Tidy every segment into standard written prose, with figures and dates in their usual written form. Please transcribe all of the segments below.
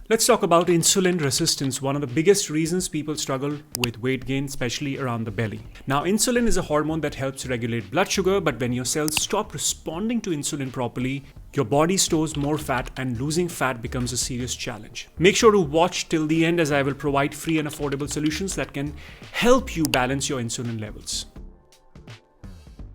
Let's talk about insulin resistance, one of the biggest reasons people struggle with weight gain, especially around the belly. Now, insulin is a hormone that helps regulate blood sugar, but when your cells stop responding to insulin properly, your body stores more fat and losing fat becomes a serious challenge. Make sure to watch till the end as I will provide free and affordable solutions that can help you balance your insulin levels.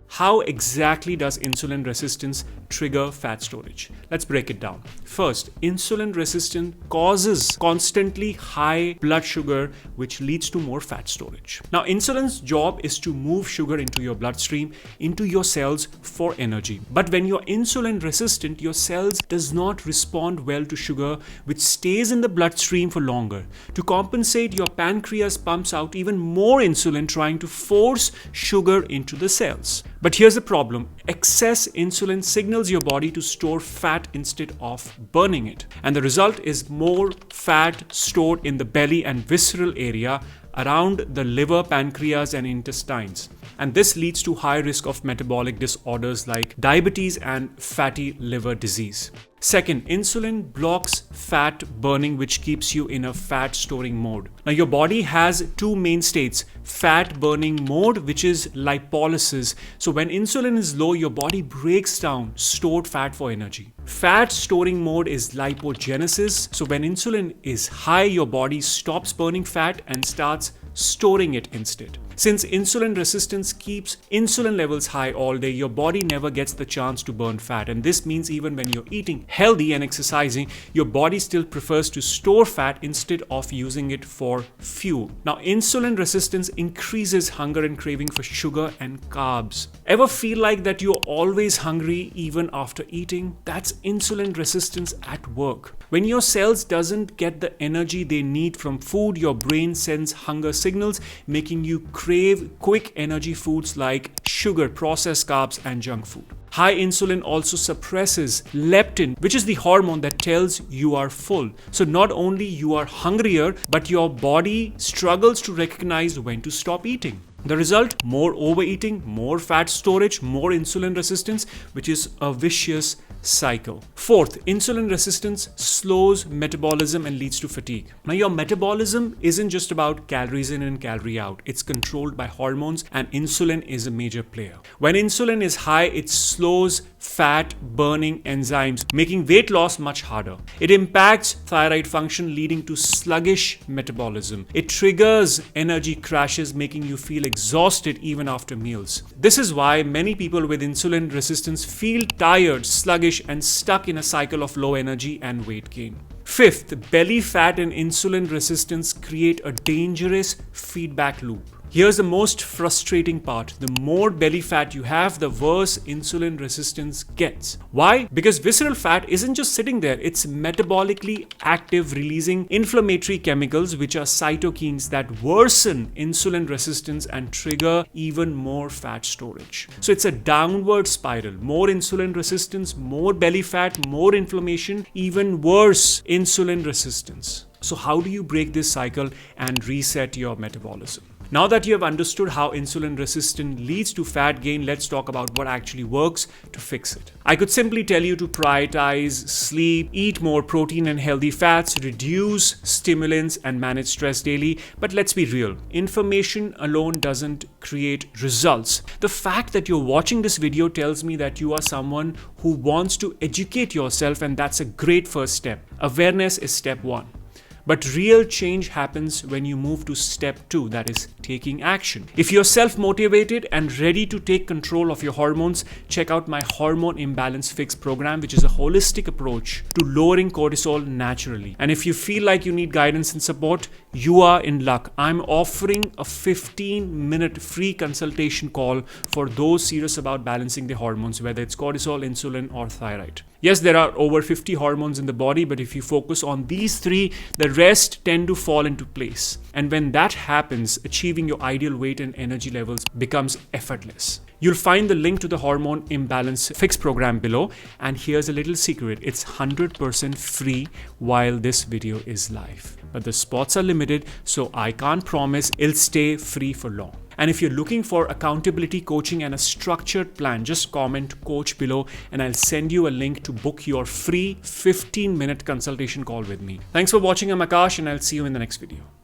How exactly does insulin resistance trigger fat storage? Let's break it down. First, insulin resistance causes constantly high blood sugar, which leads to more fat storage. Now, insulin's job is to move sugar into your bloodstream, into your cells for energy. But when you're insulin resistant, your cells does not respond well to sugar, which stays in the bloodstream for longer. To compensate, your pancreas pumps out even more insulin, trying to force sugar into the cells. But here's the problem. Excess insulin signals your body to store fat instead of burning it. And the result is more fat stored in the belly and visceral area around the liver, pancreas, and intestines. And this leads to high risk of metabolic disorders like diabetes and fatty liver disease. Second, insulin blocks fat burning, which keeps you in a fat storing mode. Now, your body has two main states: fat burning mode, which is lipolysis. So when insulin is low, your body breaks down stored fat for energy. Fat storing mode is lipogenesis. So when insulin is high, your body stops burning fat and starts storing it instead. Since insulin resistance keeps insulin levels high all day, your body never gets the chance to burn fat. And this means even when you're eating healthy and exercising, your body still prefers to store fat instead of using it for fuel. Now, insulin resistance increases hunger and craving for sugar and carbs. Ever feel like that you're always hungry even after eating? That's insulin resistance at work. When your cells doesn't get the energy they need from food, your brain sends hunger signals, making you crave quick energy foods like sugar, processed carbs, and junk food. High insulin also suppresses leptin, which is the hormone that tells you are full. So not only you are hungrier, but your body struggles to recognize when to stop eating. The result: more overeating, more fat storage, more insulin resistance, which is a vicious cycle. Fourth, insulin resistance slows metabolism and leads to fatigue. Now, your metabolism isn't just about calories in and calorie out. It's controlled by hormones, and insulin is a major player. When insulin is high, it slows fat burning enzymes, making weight loss much harder. It impacts thyroid function, leading to sluggish metabolism. It triggers energy crashes, making you feel exhausted even after meals. This is why many people with insulin resistance feel tired, sluggish, and stuck in a cycle of low energy and weight gain. Fifth, belly fat and insulin resistance create a dangerous feedback loop. Here's the most frustrating part. The more belly fat you have, the worse insulin resistance gets. Why? Because visceral fat isn't just sitting there. It's metabolically active, releasing inflammatory chemicals, which are cytokines that worsen insulin resistance and trigger even more fat storage. So it's a downward spiral. More insulin resistance, more belly fat, more inflammation, even worse insulin resistance. So how do you break this cycle and reset your metabolism? Now that you have understood how insulin resistance leads to fat gain, let's talk about what actually works to fix it. I could simply tell you to prioritize sleep, eat more protein and healthy fats, reduce stimulants, and manage stress daily. But let's be real, information alone doesn't create results. The fact that you're watching this video tells me that you are someone who wants to educate yourself, and that's a great first step. Awareness is step one. But real change happens when you move to step 2, that is taking action. If you're self-motivated and ready to take control of your hormones, check out my Hormone Imbalance Fix program, which is a holistic approach to lowering cortisol naturally. And if you feel like you need guidance and support, you are in luck. I'm offering a 15-minute free consultation call for those serious about balancing their hormones, whether it's cortisol, insulin, or thyroid. Yes, there are over 50 hormones in the body, but if you focus on these 3, the rest tend to fall into place. And when that happens, achieving your ideal weight and energy levels becomes effortless. You'll find the link to the Hormone Imbalance Fix program below. And here's a little secret. It's 100% free while this video is live. But the spots are limited, so I can't promise it'll stay free for long. And if you're looking for accountability coaching and a structured plan, just comment coach below and I'll send you a link to book your free 15-minute consultation call with me. Thanks for watching. I'm Akash and I'll see you in the next video.